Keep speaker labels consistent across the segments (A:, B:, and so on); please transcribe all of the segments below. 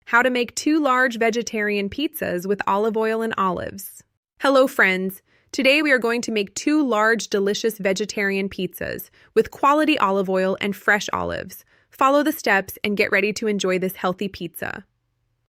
A: How to make 2 large vegetarian pizzas with olive oil and olives. Hello friends! Today we are going to make 2 large delicious vegetarian pizzas with quality olive oil and fresh olives. Follow the steps and get ready to enjoy this healthy pizza.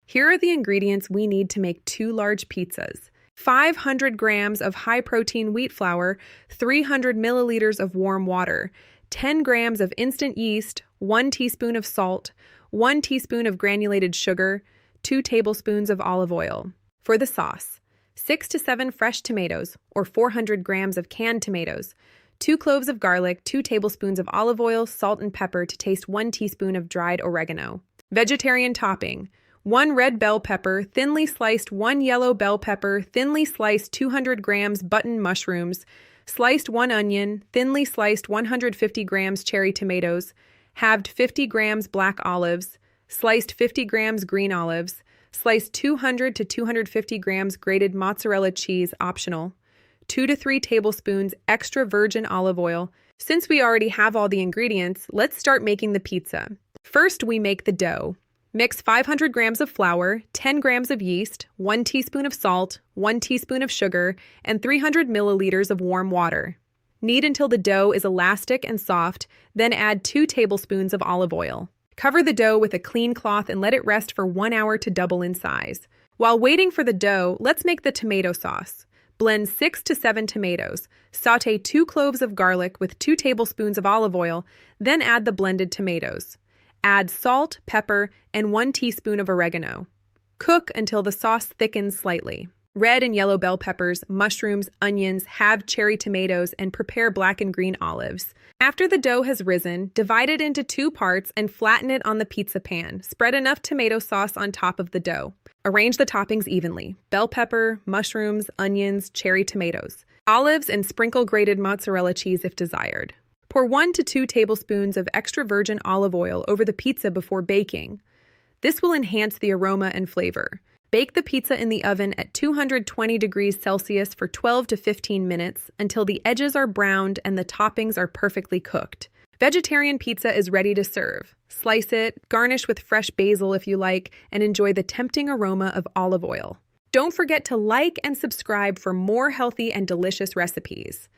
A: Here are the ingredients we need to make 2 large pizzas. 500 grams of high-protein wheat flour, 300 milliliters of warm water, 10 grams of instant yeast, 1 teaspoon of salt, 1 teaspoon of granulated sugar, 2 tablespoons of olive oil. For the sauce, 6 to 7 fresh tomatoes, or 400 grams of canned tomatoes, 2 cloves of garlic, 2 tablespoons of olive oil, salt and pepper to taste 1 teaspoon of dried oregano. Vegetarian topping, 1 red bell pepper, thinly sliced 1 yellow bell pepper, thinly sliced 200 grams button mushrooms, sliced 1 onion, thinly sliced 150 grams cherry tomatoes, halved 50 grams black olives, sliced 50 grams green olives, sliced 200 to 250 grams grated mozzarella cheese optional, 2 to 3 tablespoons extra virgin olive oil. Since we already have all the ingredients, let's start making the pizza. First, we make the dough. Mix 500 grams of flour, 10 grams of yeast, 1 teaspoon of salt, 1 teaspoon of sugar, and 300 milliliters of warm water. Knead until the dough is elastic and soft, then add 2 tablespoons of olive oil. Cover the dough with a clean cloth and let it rest for 1 hour to double in size. While waiting for the dough, let's make the tomato sauce. Blend 6 to 7 tomatoes. Sauté 2 cloves of garlic with 2 tablespoons of olive oil, then add the blended tomatoes. Add salt, pepper, and 1 teaspoon of oregano. Cook until the sauce thickens slightly. Red and yellow bell peppers, mushrooms, onions, halved cherry tomatoes, and prepare black and green olives. After the dough has risen, divide it into 2 parts and flatten it on the pizza pan. Spread enough tomato sauce on top of the dough. Arrange the toppings evenly: bell pepper, mushrooms, onions, cherry tomatoes, olives, and sprinkle grated mozzarella cheese if desired. Pour 1 to 2 tablespoons of extra virgin olive oil over the pizza before baking. This will enhance the aroma and flavor. Bake the pizza in the oven at 220 degrees Celsius for 12 to 15 minutes until the edges are browned and the toppings are perfectly cooked. Vegetarian pizza is ready to serve. Slice it, garnish with fresh basil if you like, and enjoy the tempting aroma of olive oil. Don't forget to like and subscribe for more healthy and delicious recipes.